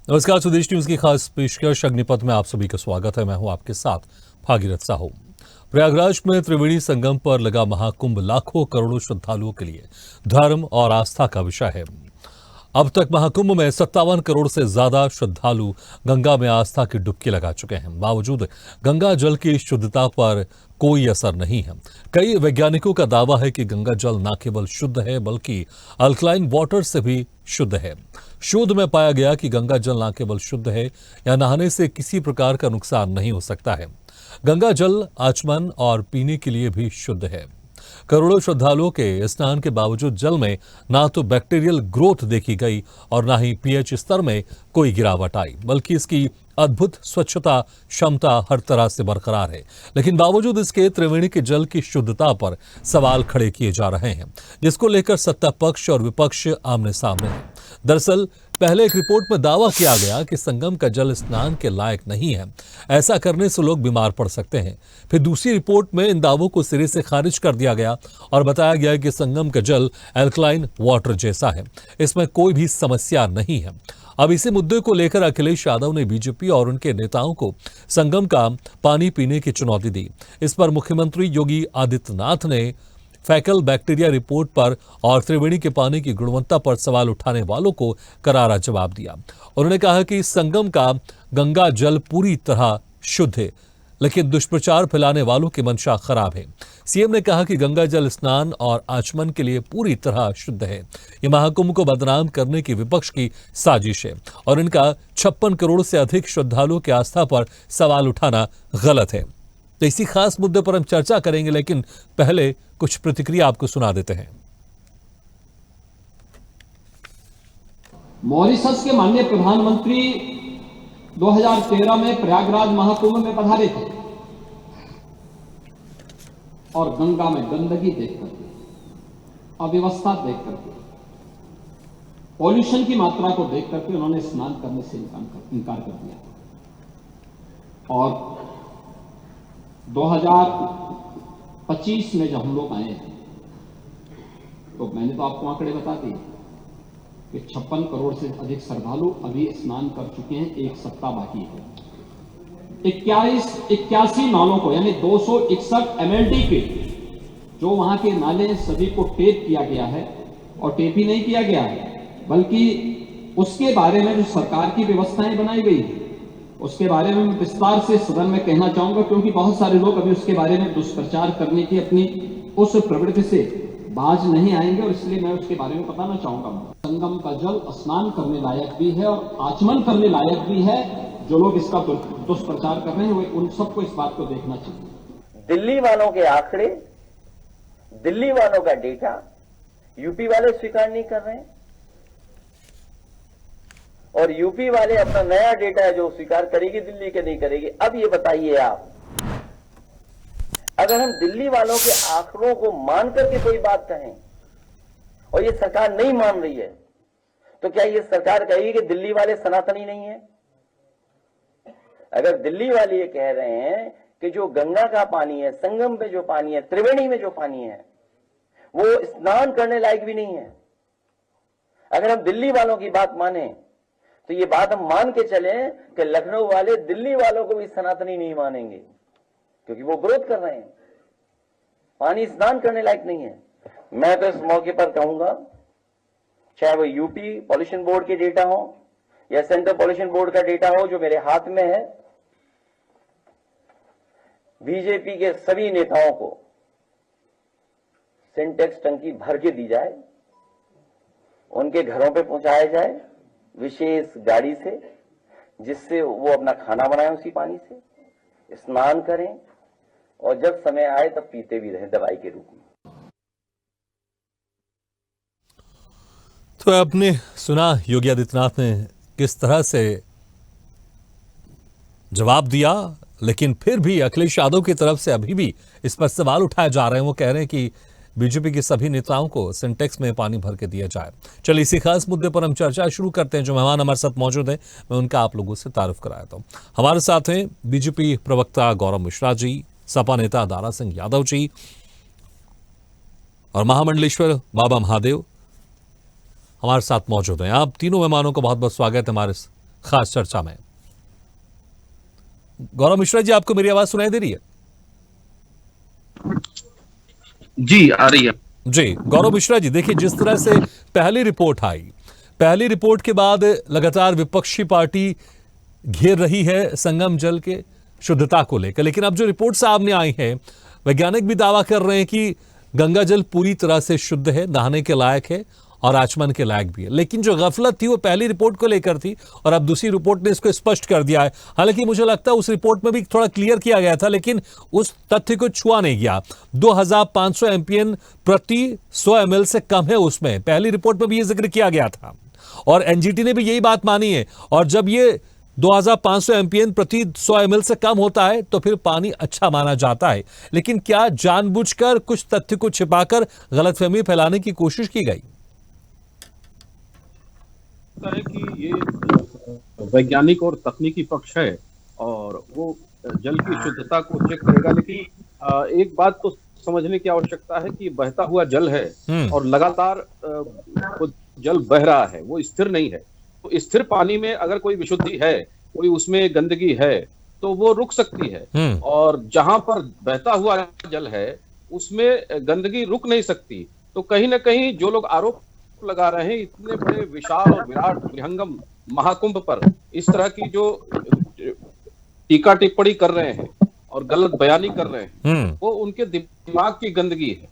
नमस्कार, स्वदेश न्यूज की खास पेशकश अग्निपथ में आप सभी का स्वागत है। मैं हूं आपके साथ भागीरथ साहू। प्रयागराज में त्रिवेणी संगम पर लगा महाकुंभ लाखों करोड़ों श्रद्धालुओं के लिए धर्म और आस्था का विषय है। अब तक महाकुंभ में 57 करोड़ से ज्यादा श्रद्धालु गंगा में आस्था की डुबकी लगा चुके हैं। बावजूद गंगा जल की शुद्धता पर कोई असर नहीं है। कई वैज्ञानिकों का दावा है कि गंगा जल न केवल शुद्ध है बल्कि अल्कलाइन वाटर से भी शुद्ध है। शोध में पाया गया कि गंगा जल न केवल शुद्ध है या नहाने से किसी प्रकार का नुकसान नहीं हो सकता है। गंगा जल आचमन और पीने के लिए भी शुद्ध है। करोड़ों श्रद्धालुओं के स्नान के बावजूद जल में ना तो बैक्टीरियल ग्रोथ देखी गई और ना ही पीएच स्तर में कोई गिरावट आई, बल्कि इसकी अद्भुत स्वच्छता क्षमता हर तरह से बरकरार है। लेकिन बावजूद इसके त्रिवेणी के जल की शुद्धता पर सवाल खड़े किए जा रहे हैं, जिसको लेकर सत्ता पक्ष और विपक्ष आमने सामने है। दरअसल पहले एक रिपोर्ट में दावा किया गया कि संगम का जल स्नान के लायक नहीं है, ऐसा करने से लोग बीमार पड़ सकते हैं। फिर दूसरी रिपोर्ट में इन दावों को सिरे से खारिज कर दिया गया और बताया गया कि संगम का जल एल्कलाइन वाटर जैसा है, इसमें कोई भी समस्या नहीं है। अब इसी मुद्दे को लेकर अखिलेश यादव ने बीजेपी और उनके नेताओं को संगम का पानी पीने की चुनौती दी। इस पर मुख्यमंत्री योगी आदित्यनाथ ने फैकल बैक्टीरिया रिपोर्ट पर और त्रिवेणी के पानी की गुणवत्ता पर सवाल उठाने वालों को करारा जवाब दिया। उन्होंने कहा कि संगम का गंगा जल पूरी तरह शुद्ध है, लेकिन दुष्प्रचार फैलाने वालों की मंशा खराब है। सीएम ने कहा कि गंगा जल स्नान और आचमन के लिए पूरी तरह शुद्ध है। यह महाकुंभ को बदनाम करने की विपक्ष की साजिश है और इनका 56 करोड़ से अधिक श्रद्धालुओं की आस्था पर सवाल उठाना गलत है। तो इसी खास मुद्दे पर हम चर्चा करेंगे, लेकिन पहले कुछ प्रतिक्रिया आपको सुना देते हैं। मॉरिशस के माननीय प्रधानमंत्री 2013 में प्रयागराज महाकुंभ में पधारे थे और गंगा में गंदगी देख करके, अव्यवस्था देख करके, पॉल्यूशन की मात्रा को देख करके उन्होंने स्नान करने से इनकार कर दिया। और 2025 में जब हम लोग आए हैं तो मैंने तो आपको आंकड़े बता दिए कि 56 करोड़ से अधिक श्रद्धालु अभी स्नान कर चुके हैं। एक सप्ताह बाकी है। 81 नालों को यानी 261 MLD के जो वहां के नाले सभी को टेप किया गया है, और टेप ही नहीं किया गया है बल्कि उसके बारे में जो सरकार की व्यवस्थाएं बनाई गई है उसके बारे में मैं विस्तार से सदन में कहना चाहूंगा, क्योंकि बहुत सारे लोग अभी उसके बारे में दुष्प्रचार करने की अपनी उस प्रवृत्ति से बाज नहीं आएंगे, और इसलिए मैं उसके बारे में बताना चाहूंगा। संगम का जल स्नान करने लायक भी है और आचमन करने लायक भी है। जो लोग इसका दुष्प्रचार कर रहे हैं वे उन सबको इस बात को देखना चाहिए। दिल्ली वालों के आंकड़े, दिल्ली वालों का डेटा यूपी वाले स्वीकार नहीं कर रहे हैं, और यूपी वाले अपना नया डेटा है जो स्वीकार करेगी, दिल्ली के नहीं करेगी। अब ये बताइए आप, अगर हम दिल्ली वालों के आंकड़ों को मान करके कोई बात कहें और ये सरकार नहीं मान रही है, तो क्या ये सरकार कहेगी कि दिल्ली वाले सनातनी नहीं है? अगर दिल्ली वाले ये कह रहे हैं कि जो गंगा का पानी है, संगम पे जो पानी है, त्रिवेणी में जो पानी है, वो स्नान करने लायक भी नहीं है, अगर हम दिल्ली वालों की बात माने तो ये बात हम मान के चले कि लखनऊ वाले दिल्ली वालों को भी सनातनी नहीं मानेंगे, क्योंकि वो विरोध कर रहे हैं, पानी स्नान करने लायक नहीं है। मैं तो इस मौके पर कहूंगा, चाहे वो यूपी पॉल्यूशन बोर्ड के डेटा हो या सेंट्रल पॉल्यूशन बोर्ड का डेटा हो जो मेरे हाथ में है, बीजेपी के सभी नेताओं को सिंटेक्स टंकी भर के दी जाए, उनके घरों पे पहुंचाया जाए विशेष गाड़ी से, जिससे वो अपना खाना बनाएं, उसी पानी से स्नान करें, और जब समय आए तब पीते भी रहें दवाई के रूप में। तो आपने सुना योगी आदित्यनाथ ने किस तरह से जवाब दिया, लेकिन फिर भी अखिलेश यादव की तरफ से अभी भी इस पर सवाल उठाए जा रहे हैं। वो कह रहे हैं कि बीजेपी के सभी नेताओं को सिंटेक्स में पानी भर के दिया जाए। चलिए इसी खास मुद्दे पर हम चर्चा शुरू करते हैं। जो मेहमान हमारे साथ मौजूद हैं, मैं उनका आप लोगों से तारुफ कराता हूं। हमारे साथ हैं बीजेपी प्रवक्ता गौरव मिश्रा जी, सपा नेता दारा सिंह यादव जी और महामंडलेश्वर बाबा महादेव हमारे साथ मौजूद हैं। आप तीनों मेहमानों को बहुत बहुत स्वागत है हमारे खास चर्चा में। गौरव मिश्रा जी, आपको मेरी आवाज सुनाई दे रही है? जी, आ रही है। जी, गौरव मिश्रा जी, देखिए जिस तरह से पहली रिपोर्ट आई, पहली रिपोर्ट के बाद लगातार विपक्षी पार्टी घेर रही है संगम जल के शुद्धता को लेकर, लेकिन अब जो रिपोर्ट सामने आई है, वैज्ञानिक भी दावा कर रहे हैं कि गंगा जल पूरी तरह से शुद्ध है, नहाने के लायक है और आचमन के लायक भी है। लेकिन जो गफलत थी वो पहली रिपोर्ट को लेकर थी और अब दूसरी रिपोर्ट ने इसको स्पष्ट कर दिया है। हालांकि मुझे लगता है उस रिपोर्ट में भी थोड़ा क्लियर किया गया था, लेकिन उस तथ्य को छुआ नहीं गया। 2500 एमपीएन प्रति 100 ml से कम है उसमें, पहली रिपोर्ट में भी ये जिक्र किया गया था और एनजीटी ने भी यही बात मानी है। और जब ये 2500 एमपीएन प्रति 100 ml से कम होता है तो फिर पानी अच्छा माना जाता है। लेकिन क्या जानबूझकर कुछ तथ्य को छिपाकर गलतफहमी फैलाने की कोशिश की गई? है कि ये वैज्ञानिक और तकनीकी पक्ष है और वो जल की शुद्धता को चेक करेगा, लेकिन एक बात तो समझने की आवश्यकता है कि बहता हुआ जल है और लगातार वो जल बह रहा है, वो स्थिर नहीं है। तो स्थिर पानी में अगर कोई विशुद्धि है, कोई उसमें गंदगी है, तो वो रुक सकती है। और जहां पर बहता हुआ जल है उसमें गंदगी रुक नहीं सकती। तो कहीं ना कहीं जो लोग आरोप लगा रहे हैं इतने बड़े विशाल और विराट विहंगम महाकुंभ पर, इस तरह की जो टीका टिप्पणी कर रहे हैं और गलत बयानी कर रहे हैं, वो उनके दिमाग की गंदगी है,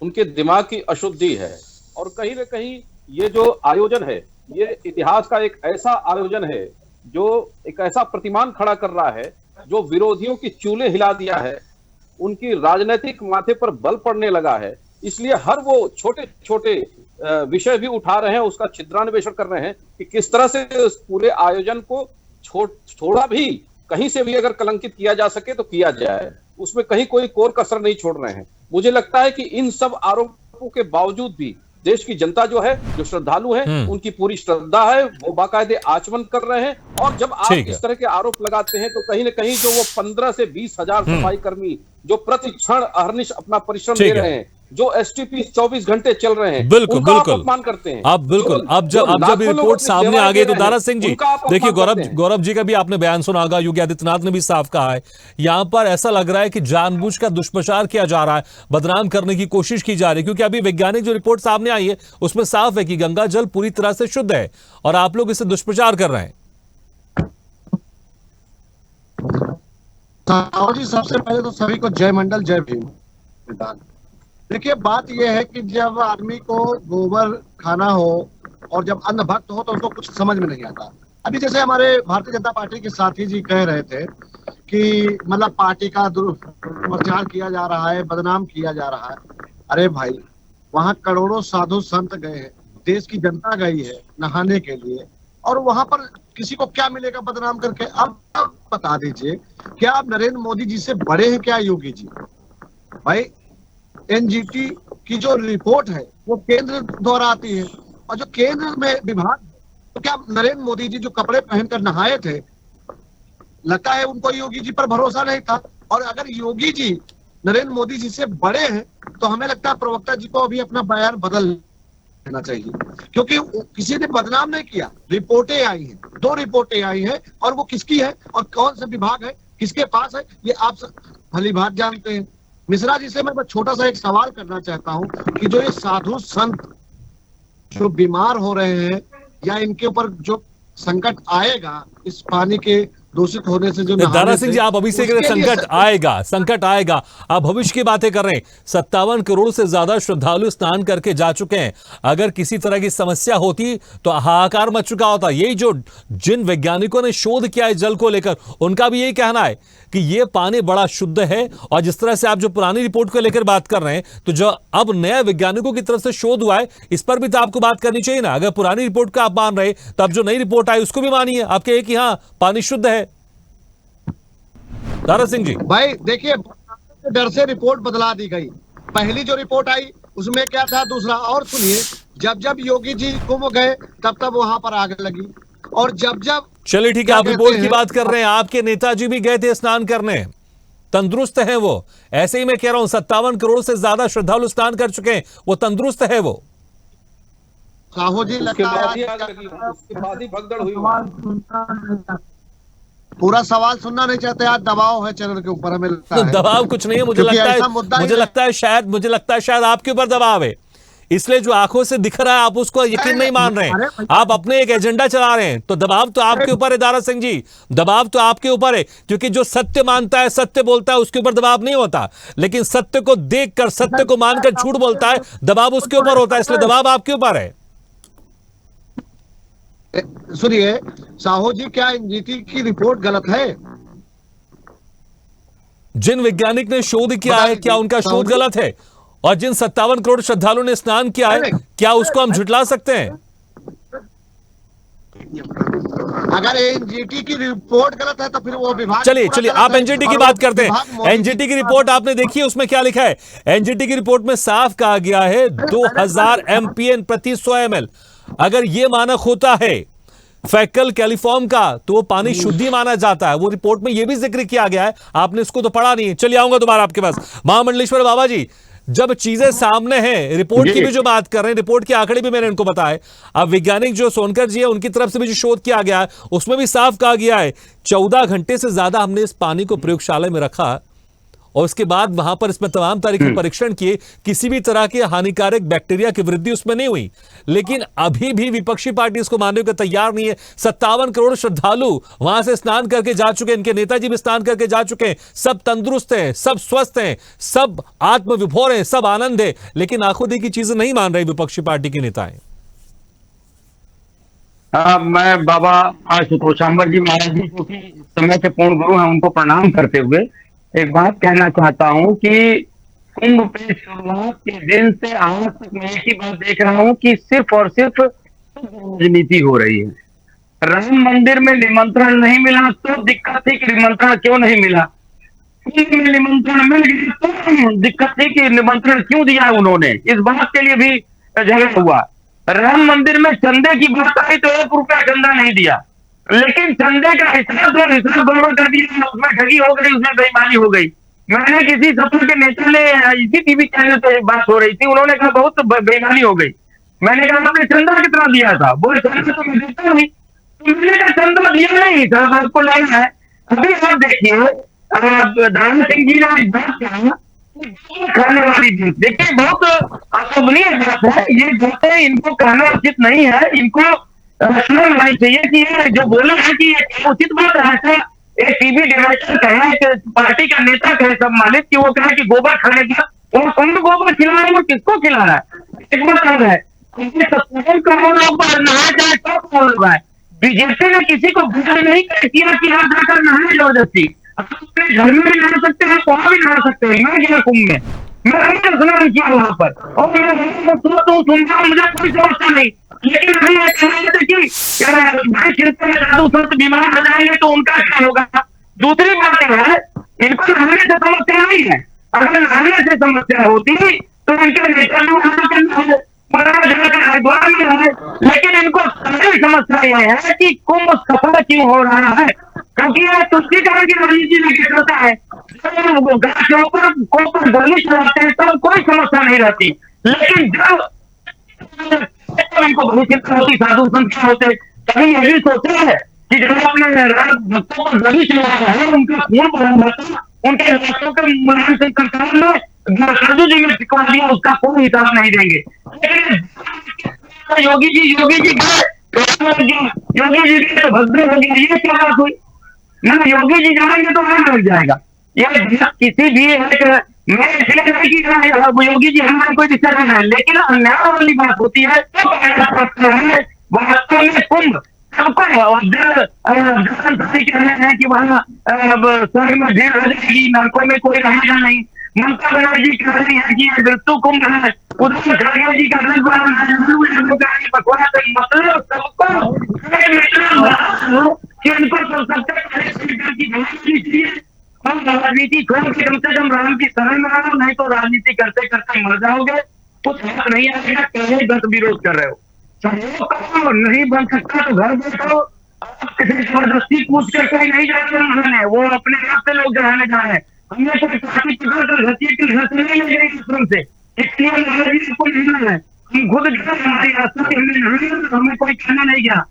उनके दिमाग की अशुद्धि है। और कहीं ना कहीं ये जो आयोजन है, ये इतिहास का एक ऐसा आयोजन है जो एक ऐसा प्रतिमान खड़ा कर रहा है जो विरोधियों की चूल्हे हिला दिया है, उनकी राजनीतिक माथे पर बल पड़ने लगा है। इसलिए हर वो छोटे छोटे विषय भी उठा रहे हैं, उसका छिद्रान्वेषण कर रहे हैं कि किस तरह से उस पूरे आयोजन को थोड़ा भी कहीं से भी अगर कलंकित किया जा सके तो किया जाए, उसमें कहीं कोई कोर कसर नहीं छोड़ रहे हैं। मुझे लगता है कि इन सब आरोपों के बावजूद भी देश की जनता जो है, जो श्रद्धालु है, उनकी पूरी श्रद्धा है, वो बाकायदे आचमन कर रहे हैं। और जब आप इस तरह के आरोप लगाते हैं तो कहीं ना कहीं जो वो 15 से 20 हजार सफाई कर्मी जो प्रति क्षण अहर्निश अपना परिश्रम दे रहे हैं, जो एसटीपी 24 घंटे चल रहे हैं, बिल्कुल बिल्कुल अपमान करते हैं आप। बिल्कुल अब जब रिपोर्ट सामने आ गई तो दारा सिंह जी, देखिए गौरव जी का भी आपने बयान सुना होगा, योगी आदित्यनाथ ने भी साफ कहा है, यहां पर ऐसा लग रहा है कि जानबूझकर दुष्प्रचार किया जा रहा है, बदनाम करने की कोशिश की जा रही है। क्योंकि अभी वैज्ञानिक जो रिपोर्ट सामने आई है उसमें साफ है कि गंगा जल पूरी तरह से शुद्ध है और आप लोग इसे दुष्प्रचार कर रहे हैं। जी, सबसे पहले तो सभी को जय मंडल, जय भीम। देखिए बात यह है कि जब आदमी को गोबर खाना हो और जब अन्न भक्त हो तो उनको कुछ समझ में नहीं आता। अभी जैसे हमारे भारतीय जनता पार्टी के साथी जी कह रहे थे कि मतलब पार्टी का दुष्प्रचार किया जा रहा है, बदनाम किया जा रहा है। अरे भाई, वहां करोड़ों साधु संत गए हैं, देश की जनता गई है नहाने के लिए, और वहां पर किसी को क्या मिलेगा बदनाम करके? अब बता दीजिए, क्या आप नरेंद्र मोदी जी से बड़े हैं क्या योगी जी? भाई, एनजीटी की जो रिपोर्ट है वो केंद्र द्वारा आती है, और जो केंद्र में विभाग, तो क्या नरेंद्र मोदी जी जो कपड़े पहनकर नहाए थे, लगता है उनको योगी जी पर भरोसा नहीं था। और अगर योगी जी नरेंद्र मोदी जी से बड़े हैं तो हमें लगता है प्रवक्ता जी को अभी अपना बयान बदल लेना चाहिए, क्योंकि किसी ने बदनाम नहीं किया। रिपोर्टें आई हैं, 2 रिपोर्टें आई हैं, और वो किसकी है और कौन सा विभाग है, किसके पास है, ये आप भली भांति जानते हैं। मिश्रा जी से मैं छोटा सा एक सवाल करना चाहता हूं कि जो ये साधु संत जो बीमार हो रहे हैं या इनके ऊपर जो संकट आएगा इस पानी के दूषित होने से, जो दारा सिंह जी, आप अभी से कह रहे संकट आएगा, आप भविष्य की बातें कर रहे हैं। 57 करोड़ से ज्यादा श्रद्धालु स्नान करके जा चुके हैं। अगर किसी तरह की समस्या होती तो हाहाकार मच चुका होता। यही जो जिन वैज्ञानिकों ने शोध किया है जल को लेकर, उनका भी यही कहना है कि यह पानी बड़ा शुद्ध है। और जिस तरह से आप जो पुरानी रिपोर्ट को लेकर बात कर रहे हैं, तो जो अब नया वैज्ञानिकों की तरफ से शोध हुआ है, इस पर भी तो आपको बात करनी चाहिए ना। अगर पुरानी रिपोर्ट को आप मान रहे तो अब जो नई रिपोर्ट आई उसको भी मानिए, आप कहिए कि हाँ पानी शुद्ध है। दारा सिंह जी भाई देखिए, डर से रिपोर्ट बदला दी गई। पहली जो रिपोर्ट आई उसमें क्या था, दूसरा। और सुनिए, जब जब योगी जी कुंभ गए तब तब वहां पर आग लगी, और जब जब चलिए ठीक है, आप रिपोर्ट की बात कर रहे हैं, आपके नेताजी भी गए थे स्नान करने, तंदुरुस्त हैं वो। ऐसे ही मैं कह रहा हूं 57 करोड़ से ज्यादा श्रद्धालु स्नान कर चुके हैं, वो तंदुरुस्त है वो। साहू जी उसके लगता है बाद ही आग लगी, उसके बाद ही भगदड़ हुई वहाँ। पूरा सवाल सुनना नहीं चाहते, आज दबाव है चैनल के ऊपर, हमें लगता है। दबाव कुछ नहीं है, क्योंकि ऐसा मुद्दा ही मुझे लगता है शायद आपके ऊपर दबाव है, इसलिए जो आंखों से दिख रहा है आप उसको यकीन नहीं मान रहे हैं, आप अपने एक एजेंडा चला रहे हैं। तो दबाव तो आपके ऊपर है दारा सिंह जी, दबाव तो आपके ऊपर है, क्योंकि जो सत्य मानता है, सत्य बोलता है, उसके ऊपर दबाव नहीं होता, लेकिन सत्य को देखकर, सत्य को मानकर झूठ बोलता है, दबाव उसके ऊपर होता है, इसलिए दबाव आपके ऊपर है। सुनिए साहू जी, क्या एनजीटी की रिपोर्ट गलत है? जिन वैज्ञानिक ने शोध किया है, क्या उनका साहू शोध जी। गलत है? और जिन 57 करोड़ श्रद्धालुओं ने स्नान किया है, क्या उसको हम झुटला सकते हैं? अगर एनजीटी की रिपोर्ट गलत है तो फिर वो विभाग चलिए आप एनजीटी की बात करते हैं। एनजीटी की रिपोर्ट आपने देखी है, उसमें क्या लिखा है? एनजीटी की रिपोर्ट में साफ कहा गया है 2000 एमपीएन प्रति 100 ml। अगर यह मानक होता है फैकल कैलिफॉर्म का, तो वो पानी शुद्ध ही माना जाता है। वो रिपोर्ट में यह भी जिक्र किया गया है, आपने इसको तो पढ़ा नहीं है। चलिए आऊंगा दोबारा आपके पास। महामंडलेश्वर बाबा जी, जब चीजें सामने हैं, रिपोर्ट की भी जो बात कर रहे हैं, रिपोर्ट के आंकड़े भी मैंने इनको बताए, अब वैज्ञानिक जो सोनकर जी है उनकी तरफ से भी जो शोध किया गया है उसमें भी साफ कहा गया है 14 घंटे से ज्यादा हमने इस पानी को प्रयोगशाला में रखा और उसके बाद वहां पर इसमें तमाम तरह के परीक्षण किए, किसी भी तरह के हानिकारक बैक्टीरिया की वृद्धि उसमें नहीं हुई। लेकिन अभी भी विपक्षी पार्टी इसको मानने को तैयार नहीं है। 57 करोड़ श्रद्धालु वहां से स्नान करके जा चुके हैं, इनके नेताजी भी स्नान करके जा चुके हैं, सब तंदुरुस्त हैं, सब स्वस्थ हैं, सब आत्मविभोर हैं, सब आनंद है, लेकिन आंखों देखी चीजें नहीं मान रही विपक्षी पार्टी के नेताएं। मैं बाबा आशुतोष अम्बर जी महाराज जी, जो कि समय के पूर्ण गुरु हैं, उनको प्रणाम करते हुए एक बात कहना चाहता हूं कि कुंभ के शुरुआत के दिन से आज तक मैं एक ही बात देख रहा हूं कि सिर्फ और सिर्फ राजनीति हो रही है। राम मंदिर में निमंत्रण नहीं मिला तो दिक्कत थी कि निमंत्रण क्यों नहीं मिला, कुंभ में निमंत्रण मिल गया तो दिक्कत थी कि निमंत्रण क्यों दिया उन्होंने, इस बात के लिए भी झगड़ा हुआ। राम मंदिर में चंदे की बात आई तो 1 रुपया चंदा नहीं दिया, लेकिन चंदे का हिसाब गड़बड़ कर दिया, उसमें ठगी हो गई, उसमें बेईमानी हो गई। मैंने किसी सपा के नेता ने इसी टीवी चैनल पे बात हो रही थी, उन्होंने कहा बहुत बेईमानी हो गई। मैंने कहा आपने चंदा कितना दिया था? बोले चंदा तो मैं देता नहीं। मैंने कहा चंदा दिया नहीं था, आपको लगना है। अभी आप देखिए धारा सिंह जी ने बात कहा खाने वाली चीज, देखिए बहुत अशोभनीय बात है, ये बातें इनको कहना उचित नहीं है, इनको समझ नहीं चाहिए कि ये जो बोला है कि ये उचित बात है। ऐसा एक टीवी डिबेटर कहे, एक पार्टी का नेता कहे, सब मालिक कि वो कहे कि गोबर खाने का, वो कौन गोबर खिला रहा है, वो किसको खिला रहा है? एक बात है नहाया जाए तो कौन होगा? बीजेपी ने किसी को गुस्सा नहीं किया कि आप जाकर नहाए जबरदस्ती, अपने घर में भी नहा सकते हैं, वहां भी नहा सकते हैं। मैं गया कुंभ में, मैंने स्नान किया वहां पर और मैं सुनता मुझे कोई समस्या नहीं, लेकिन अभी ये कह रहे थे कि भाई चिंता में साधु संत बीमार हो जाएंगे तो उनका क्या होगा। दूसरी बात है, इनको नहाने से समस्या नहीं है, अगर नहाने से समस्या होती तो इनके नेता लोग हरिद्वार में है, लेकिन इनको सारी समस्या यह है कि कुंभ सफल क्यों हो रहा है, क्योंकि यह तुष्टिकरण की राजनीति में होता है। गोली चलाते हैं तब कोई समस्या नहीं रहती, लेकिन जब इनको बड़ी चिंता होती, साधु संत होते, कभी यही सोचते हैं कि जब अपने भक्तों को गोली चला रहा है, उनका खून बदल जाता, उनके रास्तों के मुलायम सिंह सरकार ने साधु जी ने सिखा दिया, उसका कोई हिसाब नहीं देंगे। लेकिन योगी जी गए, योगी जी के भद्र हो गया, ये क्या बात हुई? ना योगी जी जाएंगे तो हम लग जाएगा। यह किसी भी एक मैं इसलिए नहीं कि योगी जी हमारे कोई दिक्कत नहीं है, लेकिन अन्याय वाली बात होती है तो वास्तव में कुंभ सबको कह रहे हैं कि वहाँ स्वर्ग में भीड़ हो जाएगी, नरकों में कोई रहेगा नहीं। ममता बनर्जी कह रही है कि मृत्यु कुंभ है, उधर खड़गे जी का मतलब सबको हम राजनीति छोड़ के कम से कम राम की शरण में आओ, नहीं तो राजनीति करते करते मर जाओगे, कुछ हाथ नहीं आएगा, कहीं दस विरोध कर रहे हो, सहयोग करो, नहीं बन सकता तो घर बैठो, किसी जबरदस्ती पूछ कर कहीं नहीं जाते उन्होंने, वो अपने आप से लोग जहाने जा रहे हैं। हमने कोई पार्टी पकड़ कर घर से नहीं ले गई से, इसलिए को नहीं है, हम खुद हमारी रास्ते में हमने नहाया तो हमें कोई कहना नहीं गया।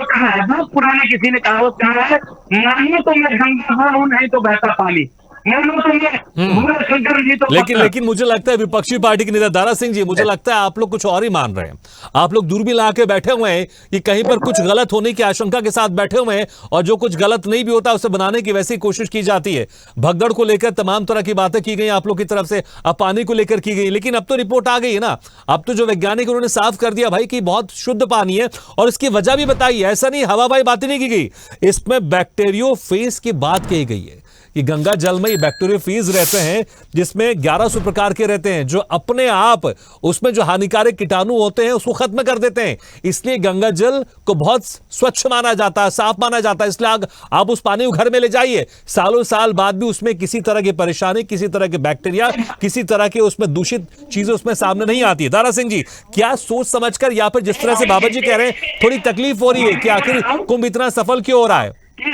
कहा है बहुत पुराने किसी ने कहावत कहा है, मानो तो मैं गंगा हूँ नहीं तो बहता पानी, मानो तो मैं भोला शंकर जी तो लेकिन मुझे लगता है विपक्षी पार्टी के नेता दारा सिंह जी, मुझे लगता है आप लोग कुछ और ही मान रहे हैं। आप लोग दूरबीन लगा के बैठे हुए हैं कि कहीं पर कुछ गलत होने की आशंका के साथ बैठे हुए हैं, और जो कुछ गलत नहीं भी होता उसे बनाने की वैसी कोशिश की जाती है। भगदड़ को लेकर तमाम तरह की बातें की गई आप लोग की तरफ से, अब पानी को लेकर की गई, लेकिन अब तो रिपोर्ट आ गई है ना। अब तो जो वैज्ञानिक उन्होंने साफ कर दिया भाई कि बहुत शुद्ध पानी है, और इसकी वजह भी बताई है। ऐसा नहीं हवाबाई बातें नहीं की गई, इसमें बैक्टीरियोफेज की बात कही गई है कि गंगा जल में बैक्टीरियोफेज रहते हैं, जिसमें 1100 प्रकार के रहते हैं, जो अपने आप उसमें जो हानिकारक कीटाणु होते हैं उसको खत्म कर देते हैं। इसलिए गंगा जल को बहुत स्वच्छ माना जाता है, साफ माना जाता है। इसलिए आप उस पानी को घर में ले जाइए, सालों साल बाद भी उसमें किसी तरह की परेशानी, किसी तरह के बैक्टीरिया, किसी तरह के उसमें दूषित चीजें उसमें सामने नहीं आती है। दारा सिंह जी, क्या सोच समझकर या फिर जिस तरह से बाबा जी कह रहे हैं थोड़ी तकलीफ हो रही है कि आखिर कुंभ इतना सफल क्यों हो रहा है? ठीक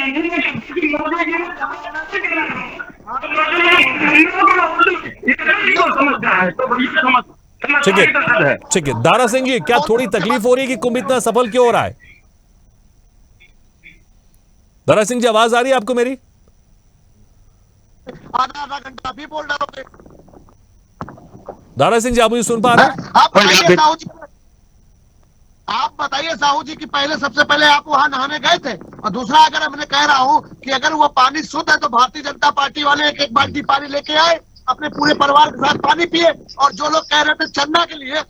है, ठीक है। दारा सिंह जी, क्या थोड़ी तकलीफ हो रही है कि कुंभ इतना सफल क्यों हो रहा है? दारा सिंह जी, आवाज आ रही है आपको मेरी? आधा घंटा भी बोल रहे हो। दारा सिंह जी, आप मुझे सुन पा रहे हैं? आप बताइए साहू जी कि पहले सबसे पहले आप वहां नहाने गए थे, और दूसरा अगर मैं कह रहा हूं कि अगर वो पानी शुद्ध है तो भारतीय जनता पार्टी वाले एक एक बाल्टी पानी लेके आए, अपने पूरे परिवार के साथ पानी पिए। और जो लोग कह रहे थे चंदा के लिए,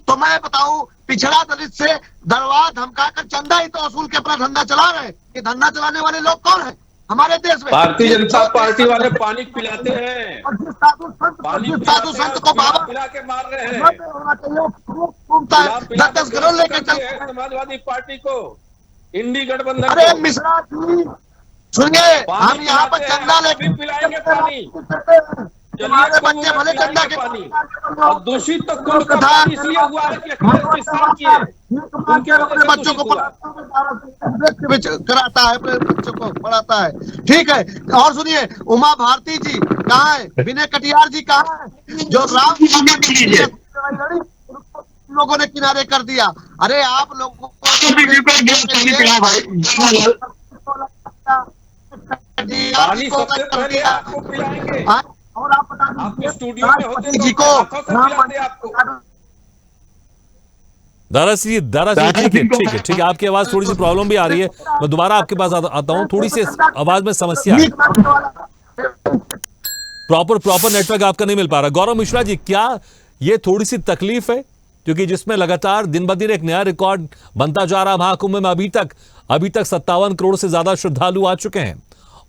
तो मैं बताऊं पिछड़ा दलित से दरबार धमकाकर चंदा ही तो वसूल के अपना धंधा चला रहे हैं। ये धंधा चलाने वाले लोग कौन है हमारे देश में? भारतीय जनता पार्टी वाले पानी पिलाते हैं, और जिस साधु संत को बाबा पिला के मार रहे हैं, होना चाहिए, 10-10 करोड़ लेके चलते हैं समाजवादी पार्टी को, इंडी गठबंधन। अरे मिश्रा जी सुनिए, हम यहाँ पर चंदा लेके पिलाएंगे पानी, हमारे बच्चे भले चंदा के पानी। और दूषित तो कुंभ का पानी इसलिए हुआ है कि अखिलेश विश्वास किए, उनके अपने बच्चों को कराता है, अपने बच्चों को पढ़ाता है। ठीक है, और सुनिए, उमा भारती जी कहाँ है? विनय कटियार जी कहाँ है? जो राम लोगों ने किनारे कर दिया। अरे आप लोगों को पानी सबसे पहले आपको पिलाएंगे, और आप बता आपको स्टूडियो में होते जी को आपको। दारा सिंह जी, ठीक है, आपकी आवाज थोड़ी सी प्रॉब्लम भी आ रही है, मैं दोबारा आपके पास आता हूं। थोड़ी सी आवाज में समस्या है, प्रॉपर नेटवर्क आपका नहीं मिल पा रहा। गौरव मिश्रा जी, क्या ये थोड़ी सी तकलीफ है, क्योंकि जिसमें लगातार दिन ब दिन एक नया रिकॉर्ड बनता जा रहा महाकुंभ में? अभी तक 57 करोड़ से ज्यादा श्रद्धालु आ चुके हैं,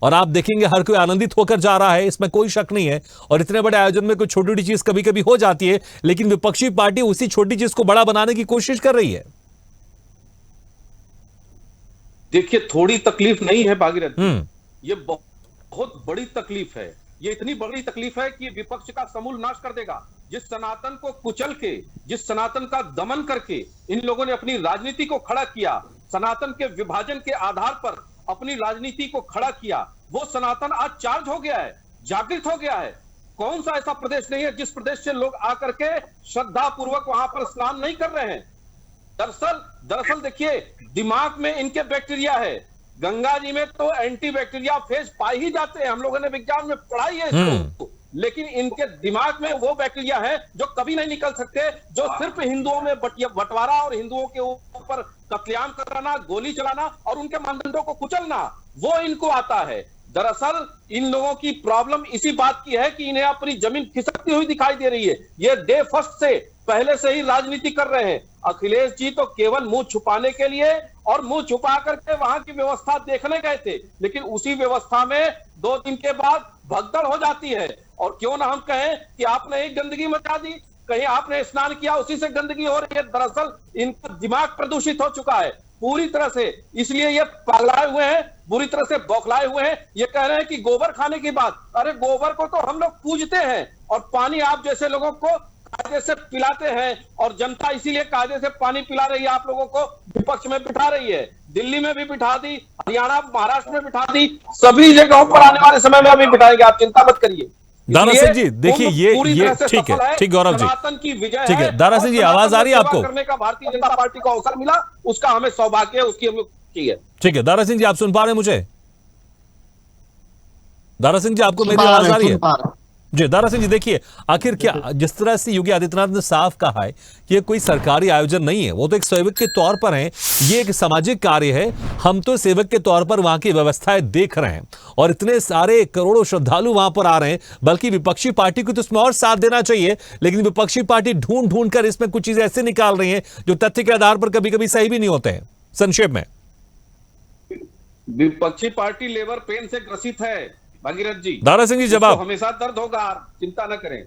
और आप देखेंगे हर कोई आनंदित होकर जा रहा है, इसमें कोई शक नहीं है। और इतने बड़े आयोजन में कोई छोटी छोटी चीज कभी कभी हो जाती है, लेकिन विपक्षी पार्टी उसी छोटी चीज को बड़ा बनाने की कोशिश कर रही है। देखिए, थोड़ी तकलीफ नहीं है भागीरथ, ये बहुत बड़ी तकलीफ है। ये इतनी बड़ी तकलीफ है कि विपक्ष का समूल नाश कर देगा। जिस सनातन को कुचल के, जिस सनातन का दमन करके इन लोगों ने अपनी राजनीति को खड़ा किया, सनातन के विभाजन के आधार पर अपनी राजनीति को खड़ा किया, वो सनातन आज चार्ज हो गया है, जागृत हो गया है। कौन सा ऐसा प्रदेश नहीं है जिस प्रदेश से लोग आकर के श्रद्धा पूर्वक वहां पर स्नान नहीं कर रहे हैं? दरअसल देखिए, दिमाग में इनके बैक्टीरिया है। गंगा जी में तो एंटी बैक्टीरिया फेज पाए ही जाते हैं, हम लोगों ने विज्ञान में पढ़ाई है इसको, लेकिन इनके दिमाग में वो बैक्टीरिया है जो कभी नहीं निकल सकते, जो सिर्फ हिंदुओं में बंटवारा और हिंदुओं के ऊपर कत्लेआम कराना, गोली चलाना और उनके मानदंडों को कुचलना, वो इनको आता है। दरअसल इन लोगों की प्रॉब्लम इसी बात की है कि इन्हें अपनी जमीन खिसकती हुई दिखाई दे रही है। ये डे फर्स्ट से पहले से ही राजनीति कर रहे हैं। अखिलेश जी तो केवल मुंह छुपाने के लिए और मुंह छुपा करके वहां की व्यवस्था देखने गए थे, लेकिन उसी व्यवस्था में 2 दिन के बाद भगदड़ हो जाती है। और क्यों ना हम कहें कि आपने एक गंदगी मचा दी, कहीं आपने स्नान किया उसी से गंदगी हो रही है। दरअसल इनका दिमाग प्रदूषित हो चुका है पूरी तरह से, इसलिए ये पगलाए हुए हैं, बुरी तरह से बौखलाए हुए हैं। ये कह रहे हैं कि गोबर खाने की बात, अरे गोबर को तो हम लोग पूजते हैं, और पानी आप जैसे लोगों को कायदे से पिलाते हैं, और जनता इसीलिए कायदे से पानी पिला रही है, आप लोगों को विपक्ष में बिठा रही है। दिल्ली में भी बिठा दी, हरियाणा महाराष्ट्र में बिठा दी, सभी जगहों पर आने वाले समय में अभी बिठाएंगे, आप चिंता मत करिए। दारा इसलिए सिंह जी, देखिए कुंभ ये पूरी तरह से ठीक है, सफल ठीक गौरव जी, सनातन की विजय ठीक है। दारा और सिंह जी, आवाज आ रही है सनातन आपको? सेवा करने का भारतीय जनता पार्टी को अवसर मिला, उसका हमें सौभाग्य है, उसकी हमें खुशी है। ठीक है। दारा सिंह जी, आप सुन पा रहे हैं मुझे? दारा सिंह जी, आपको मेरी आवाज आ रही है? जी, दारा सिंह जी, देखिए आखिर क्या, जिस तरह से योगी आदित्यनाथ ने साफ कहा है कि ये कोई सरकारी आयोजन नहीं है, वो तो एक सेवक के तौर पर है, ये एक सामाजिक कार्य है, हम तो सेवक के तौर पर वहां की व्यवस्थाएं देख रहे हैं और इतने सारे करोड़ों श्रद्धालु वहां पर आ रहे हैं, बल्कि विपक्षी पार्टी को तो इसमें और साथ देना चाहिए, लेकिन विपक्षी पार्टी ढूंढ ढूंढ कर इसमें कुछ चीजें ऐसे निकाल रही हैं जो तथ्य के आधार पर कभी कभी सही भी नहीं होते हैं। संक्षेप में, विपक्षी पार्टी लेबर पेन से ग्रसित है भगीरथ जी। दारा सिंह जी, जवाब। उसको हमेशा दर्द होगा, चिंता न करें।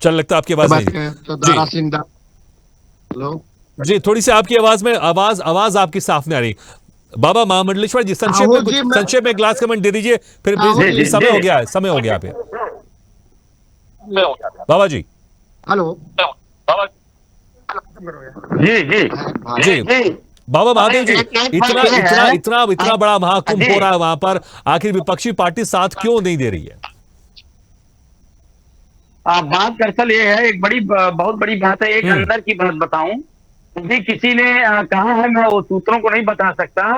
चल, लगता है आपकी आवाज नहीं तो दारा सिंह हेलो जी, थोड़ी सी आपकी आवाज में आवाज आपकी साफ नहीं आ रही। बाबा महामंडलेश्वर जी, संक्षेप में कुछ, संक्षेप में ग्लास कमेंट दे दीजिए, फिर समय हो गया है, समय हो गया पे बाबा जी। हेलो जी जी जी, बाबा महादेव जी, इतना इतना इतना इतना बड़ा महाकुंभ हो रहा है वहां पर, आखिर विपक्षी पार्टी साथ क्यों नहीं दे रही है? बात दरअसल ये है, एक बहुत बड़ी बात है। एक अंदर की बात बताऊं, अभी किसी ने कहा है, मैं वो सूत्रों को नहीं बता सकता,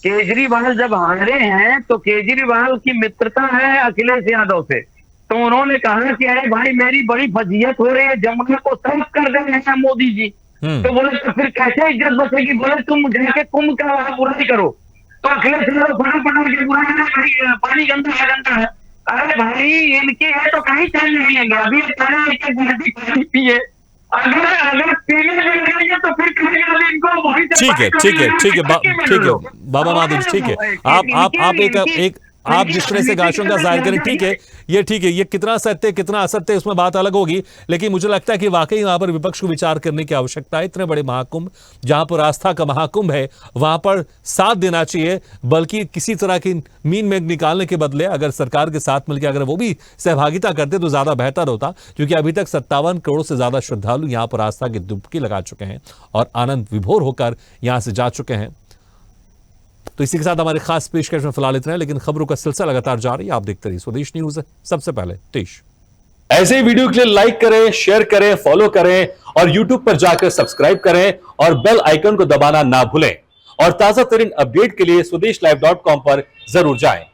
केजरीवाल जब हारे हैं तो केजरीवाल की मित्रता है अखिलेश यादव से, तो उन्होंने कहा कि अरे भाई मेरी बड़ी फजीहत हो रही है, जमुना को साफ कर दे रहे हैं मोदी जी। तो बोले तो फिर कैसे इज्जत बचेगी? बोले तुम जाके कुंभ का बुराई करो। तो अखिलेश यादव फटाफट के बुराई, पानी गंदा है। अरे भाई इनके है तो कहीं चल नहीं है, अभी पानी पिए, अगर पीने लगेंगे तो फिर कहेंगे इनको वही। ठीक है, ठीक है, ठीक है, ठीक है बाबा महादेव, ठीक है। आप आप जिस तरह से आशंका जाहिर करें, ठीक है, ये कितना सत्य कितना असत्य उसमें बात अलग होगी, लेकिन मुझे लगता है कि वाकई वहां पर विपक्ष को विचार करने की आवश्यकता है। इतने बड़े महाकुंभ, जहां पर आस्था का महाकुंभ है, वहां पर साथ देना चाहिए, बल्कि किसी तरह की मीन में निकालने के बदले अगर सरकार के साथ मिलकर अगर वो भी सहभागिता करते तो ज्यादा बेहतर होता, क्योंकि अभी तक 57 करोड़ से ज्यादा श्रद्धालु यहां पर आस्था की डुबकी लगा चुके हैं और आनंद विभोर होकर यहां से जा चुके हैं। तो इसी के साथ हमारे खास पेशकश में फिलहाल इतना है, लेकिन खबरों का सिलसिला लगातार जारी है। आप देखते रहिए स्वदेश न्यूज, सबसे पहले देश। ऐसे ही वीडियो के लिए लाइक करें, शेयर करें, फॉलो करें और यूट्यूब पर जाकर सब्सक्राइब करें और बेल आइकन को दबाना ना भूलें। और ताजा तरीन अपडेट के लिए स्वदेशलाइव.com पर जरूर जाएं।